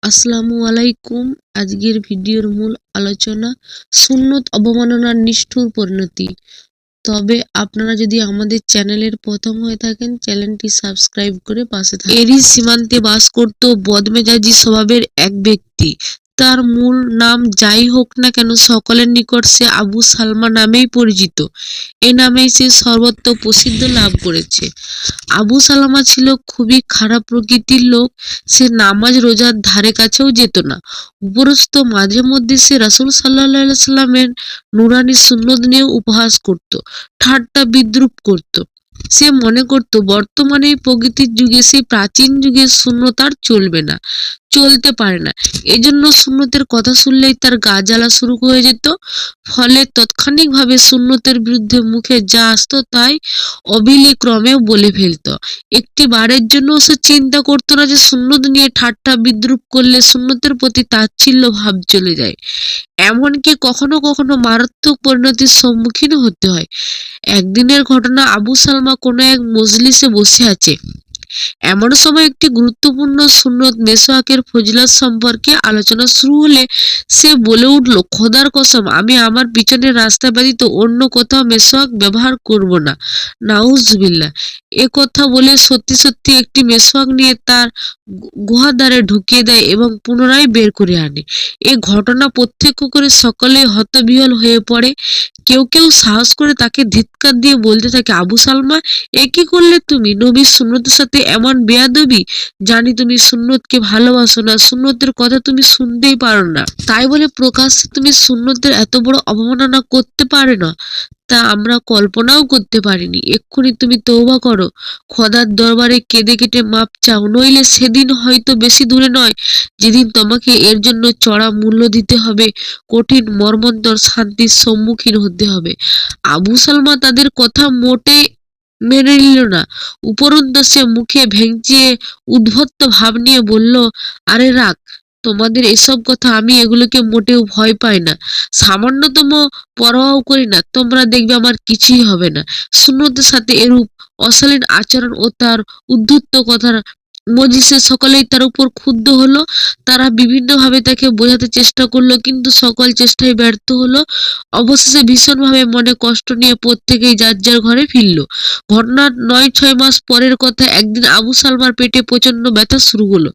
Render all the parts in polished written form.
আসসালামু আলাইকুম। আজকের ভিডিওর মূল আলোচনা সুন্নত অবমাননার নিষ্ঠুর পরিণতি। তবে আপনারা যদি আমাদের চ্যানেলের প্রথম হয়ে থাকেন, চ্যানেলটি সাবস্ক্রাইব করে পাশে থাকুন। এরই সীমান্তে বাস করত বদমেজাজি স্বভাবের এক ব্যক্তি। তার মূল নাম যাই হোক না কেন, সকলের নিকট সে আবু সালমা নামেই পরিচিত। এ নামেই সে সর্বত্র প্রসিদ্ধ লাভ করেছে। আবু সালামা ছিল খুবই খারাপ প্রকৃতির লোক। সে নামাজ রোজার ধারে কাছেও যেত না। উপরস্থ মাঝে মধ্যে সে রাসূল সাল্লাল্লাহু আলাইহি সাল্লামের নুরানি সুন্নত নিয়ে উপহাস করত, ঠাট্টা বিদ্রূপ করত। সে মনে করত বর্তমানে প্রকৃতির যুগে সেই প্রাচীন যুগের সুন্নত আর চলবে না, চলতে পারে না। এজন্য সুন্নতের কথা শুনলেই তার গা জ্বালা শুরু হয়ে যেত। ফলে তাৎক্ষণিকভাবে সুন্নতের বিরুদ্ধে মুখে যা আসতো তাই অবিলিক্রমেও বলে ফেলত। একটি বারের জন্য সে চিন্তা করতো না যে সুন্নত নিয়ে ঠাট্টা বিদ্রূপ করলে সুন্নতের প্রতি তাচ্ছিল্য ভাব চলে যায়। এমনকি কখনো কখনো মারাত্মক পরিণতির সম্মুখীন হতে হয়। একদিনের ঘটনা, আবু সালমা কোনো এক মজলিসে বসে আছে। এমন সময় একটি গুরুত্বপূর্ণ সুন্নত মেসওয়াকের ফজিলত সম্পর্কে আলোচনা শুরু হলে সে বলে উঠল, খোদার কসম, আমি আমার পিছনের রাস্তা ব্যতীত অন্য কোথাও মেসওয়াক ব্যবহার করব না। নাউজুবিল্লাহ। এ কথা বলে সত্যি সত্যি একটি মেসওয়াক নিয়ে তার গুহাদ্বারে ঢুকিয়ে দেয় এবং পুনরায় বের করে আনে। এ ঘটনা প্রত্যক্ষ করে সকলে হতবিহ্বল হয়ে পড়ে। কেউ কেউ সাহস করে তাকে ধিক্কার দিয়ে বলতে থাকে, আবু সালমা, এ কি করলে তুমি? নবীর সুন্নতের সাথে এমন বেয়াদবি! জানি তুমি সুন্নতকে ভালোবাসো না, সুন্নতের কথা তুমি শুনতেই পারো না, তাই বলে প্রকাশ্যে তুমি সুন্নতের এত বড় অবমাননা করতে পারে না, তা আমরা কল্পনাও করতে পারিনি। এক্ষুনি তুমি তওবা করো, খোদার দরবারে কেঁদে কেটে মাপ চাও, নইলে সেদিন হয়তো বেশি দূরে নয় যেদিন তোমাকে এর জন্য চড়া মূল্য দিতে হবে, কঠিন মর্মন্তর শান্তির সম্মুখীন হতে হবে। আবু সালমা তাদের কথা মোটে মেনে নিল না। উপরন্তু সে মুখে ভেঙচিয়ে উদ্ধত্ত ভাব নিয়ে বলল, আরে রাখ তোমাদের এসব কথা, আমি এগুলোকে মোটেও ভয় পাই না, সামান্যতম পরোয়াও করি না। তোমরা দেখবে আমার কিছুই হবে না। সুন্নতের সাথে এরূপ অশালীন আচরণ ও তার উদ্ধত্ত কথার মজলিসের সকলেই তার উপর ক্ষুব্ধ হলো। তারা বিভিন্নভাবে তাকে বোঝাতে চেষ্টা করলো, কিন্তু সকল চেষ্টায় ব্যর্থ হলো। অবশেষে ভীষণভাবে মনে কষ্ট নিয়ে প্রত্যেকেই যার যার ঘরে ফিরল। ঘটনার ৯-৬ মাস পরের কথা। একদিন আবু সালমার পেটে প্রচন্ড ব্যথা শুরু হলো।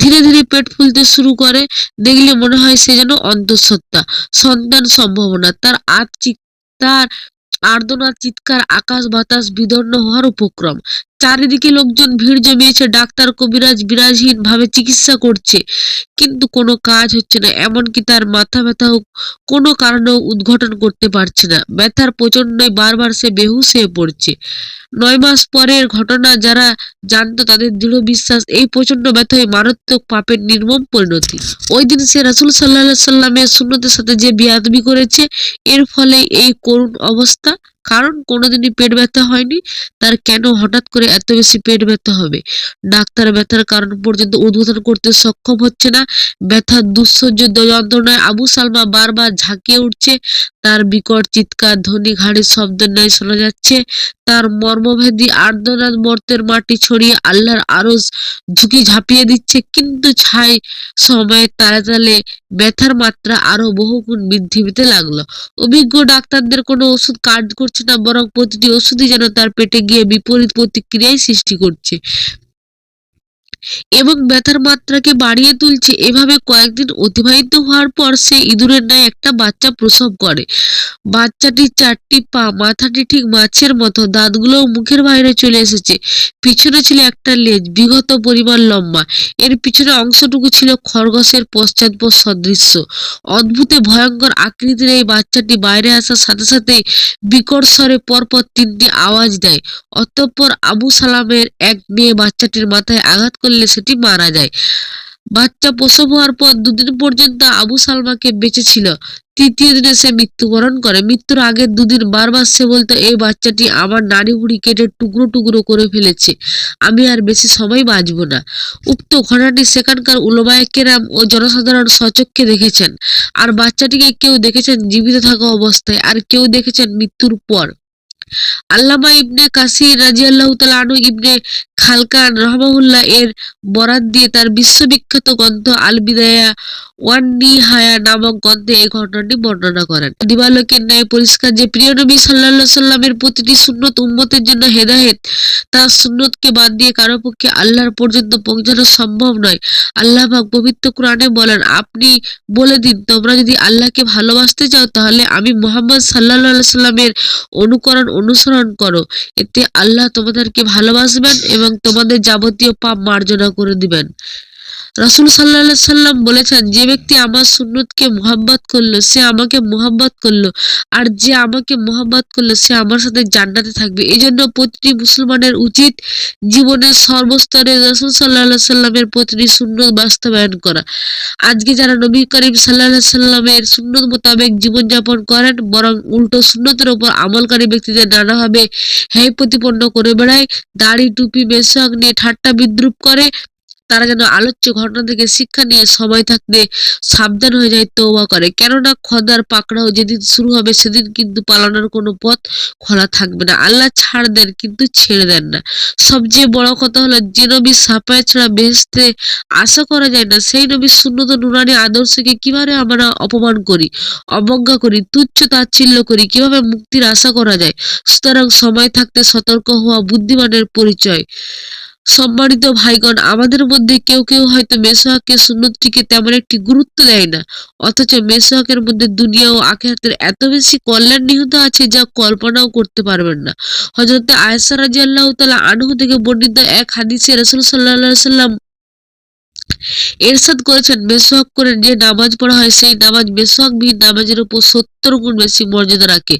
ধীরে ধীরে পেট ফুলতে শুরু করে। দেখলে মনে হয় সে যেন অন্তঃসত্ত্বা, সন্তান সম্ভাবনা। তার আর্তনাদ, চিৎকার আকাশ বাতাস বিদীর্ণ হওয়ার উপক্রম। চারিদিকে লোকজন ভিড় জমিয়েছে। ডাক্তার কবিরাজ বিরাজহীন ভাবে চিকিৎসা করছে, কিন্তু কোনো কাজ হচ্ছে না। এমনকি তার মাথা ব্যথাও কোনো কারণেও উদ্ঘাটন করতে পারছে না। ব্যথার প্রচন্ডই বারবার সে বেহুশ হয়ে পড়ছে। ৯ মাস পরের ঘটনা। যারা জানতো তাদের দৃঢ় বিশ্বাস, এই প্রচন্ড ব্যথাই মারাত্মক পাপের নির্মম পরিণতি। ওই দিন সে রাসূল সাল্লাল্লাহু আলাইহি সাল্লামের সুন্নতের সাথে যে বেয়াদবি করেছে, এর ফলে এই করুণ অবস্থা। কারণ কোনোদিনই পেট ব্যথা হয়নি, তার কেন হঠাৎ করে এত বেশি পেট ব্যথা হবে? ডাক্তার ব্যথার কারণ পর্যন্ত উদ্ঘাটন করতে সক্ষম হচ্ছে না। ব্যথার দুঃসহ্য যন্ত্রণায় আবু সালমা বারবার ঝাঁকিয়ে উঠছে। তার বিকট চিৎকার ধ্বনি ঘাড়ির শব্দের ন্যায় শোনা যাচ্ছে। তার মর্মভেদী আর্তনাদ মর্ত্যের মাটি ছড়িয়ে আল্লাহর আরশ ঝুঁকি ঝাঁপিয়ে দিচ্ছে। কিন্তু ছাই সময়ের তালে তালে ব্যথার মাত্রা আরো বহুগুণ বৃদ্ধি পেতে লাগলো। অভিজ্ঞ ডাক্তারদের কোনো ওষুধ কাজ করছে না, বরং প্রতিটি ওষুধই যেন তার পেটে গিয়ে বিপরীত প্রতিক্রিয়ায় সৃষ্টি করছে এবং ব্যথার মাত্রাকে বাড়িয়ে তুলছে। এভাবে কয়েকদিন অতিবাহিত হওয়ার পর সে ইঁদুরের ন্যায় একটা বাচ্চা প্রসব করে। বাচ্চাটির 4টি পা, মাথাটি ঠিক মাছের মতো, দাঁতগুলোও মুখের বাইরে চলে এসেছে। পিছনে ছিল একটা লেজ বিঘত পরিমাণ লম্বা। এর পিছনের অংশটুকু ছিল খরগোশের পশ্চাৎপদ সদৃশ্য। অদ্ভুত ভয়ঙ্কর আকৃতির এই বাচ্চাটি বাইরে আসার সাথে সাথেই বিকট স্বরে পরপর 3টি আওয়াজ দেয়। অতঃপর আবু সালামের এক মেয়ে বাচ্চাটির মাথায় আঘাত করলে সেটি মারা যায়। বাচ্চা প্রসব হওয়ার পর 2 দিন পর্যন্ত আবু সালমাকে বেঁচে ছিল। 3য় দিনে সে মৃত্যুবরণ করে। মৃত্যুর আগের 2 দিন বারবার সে বলতো, এই বাচ্চাটি আমার নাড়িভুড়ি কেটে টুকরো টুকরো করে ফেলেছে, আমি আর বেশি সময় বাঁচব না। উক্ত ঘটনাটি সেখানকার উলামায়ে কেরাম ও জনসাধারণ স্বচক্ষে দেখেছেন। আর বাচ্চাটিকে কেউ দেখেছেন জীবিত থাকা অবস্থায়, আর কেউ দেখেছেন মৃত্যুর পর। আল্লামা ইবনে কাসির রাদিয়াল্লাহু তাআলা আনহু ইবনে খালকান রহমাহুল্লাহ এর বরাত দিয়ে তার বিশ্ববিখ্যাত গ্রন্থ আল বিদায়া ওয়ান নিহায়া নামক গ্রন্থে এই ঘটনাটি বর্ণনা করেন। দিবালোকের ন্যায় পরিষ্কার যে প্রিয় নবী সাল্লাল্লাহু সাল্লামের প্রতিটি সুন্নত উম্মতের জন্য হেদায়েত। তার সুন্নতকে বাদ দিয়ে কারো পক্ষে আল্লাহর পর্যন্ত পৌঁছানো সম্ভব নয়। আল্লাহ পাক পবিত্র কোরআনে বলেন, আপনি বলে দিন, তোমরা যদি আল্লাহকে ভালোবাসতে চাও তাহলে আমি মুহাম্মদ সাল্লাল্লাহু আলাইহি সাল্লামের অনুসরণ করো। এতে আল্লাহ তোমাদেরকে ভালোবাসবেন এবং তোমাদের যাবতীয় পাপ মার্জনা করে দিবেন। রাসূল সাল্লাল্লাহু আলাইহি সাল্লাম বলেছেন, যে ব্যক্তি আমার সুন্নতকে মুহাব্বত করলো সে আমাকে মুহাব্বত করলো, আর যে আমাকে মুহাব্বত করলো সে আমার সাথে জান্নাতে থাকবে। এজন্য প্রতিটি মুসলমানের উচিত জীবনের সর্বস্তরে রাসূল সাল্লাল্লাহু আলাইহি সাল্লামের প্রতিটি সুন্নত বাস্তবায়ন করা। আজকে যারা নবী করিম সাল্লাল্লাহু আলাইহি সাল্লামের সুন্নত মোতাবেক জীবনযাপন করেন, বরং উল্টো সুন্নতের উপর আমলকারী ব্যক্তিদের নানাভাবে হেয় প্রতিপন্ন করে বেড়ায়, দাড়ি টুপি মেসওয়াক নিয়ে ঠাট্টা বিদ্রুপ করে, তারা যেন আলোচ্য ঘটনা থেকে শিক্ষা নিয়ে সময় থাকতে সাবধান হয়ে যায়, তওবা করে। কেননা খোদার পাকড়াও যেদিন শুরু হবে সেদিন কিন্তু পালানোর কোনো পথ খোলা থাকবে না। আল্লাহ ছাড় দেন কিন্তু ছেড়ে দেন না। সবচেয়ে বড় কথা হলো, যে নবীর সাফায়াত ছাড়া বেহেশতে আশা করা যায় না, সেই নবীর সুন্নত নুরানি আদর্শকে কিভাবে আমরা অপমান করি, অবজ্ঞা করি, তুচ্ছ তাচ্ছিল্য করি, কিভাবে মুক্তির আশা করা যায়? সুতরাং সময় থাকতে সতর্ক হওয়া বুদ্ধিমানের পরিচয়। সম্মানিত ভাইগণ, আমাদের মধ্যে কেউ কেউ হয়তো মেসওয়াকের সুন্নতটিকে তেমন একটি গুরুত্ব দেয় না, অথচ মেসওয়াকের মধ্যে দুনিয়া ও আখিরাতের এত বেশি কল্যাণ নিহিত আছে যা কল্পনাও করতে পারবেন না। হযরত আয়েশা রাদিয়াল্লাহু তাআলা আনহা থেকে বর্ণিত এক হাদিসে রাসূল সাল্লাল্লাহু আলাইহি সাল্লাম ইরশাদ করেছেন, মেসওয়াক করে যে নামাজ পড়া হয় সেই নামাজ মেসওয়াকবিহীন নামাজের উপর 70 গুণ বেশি মর্যাদা রাখে।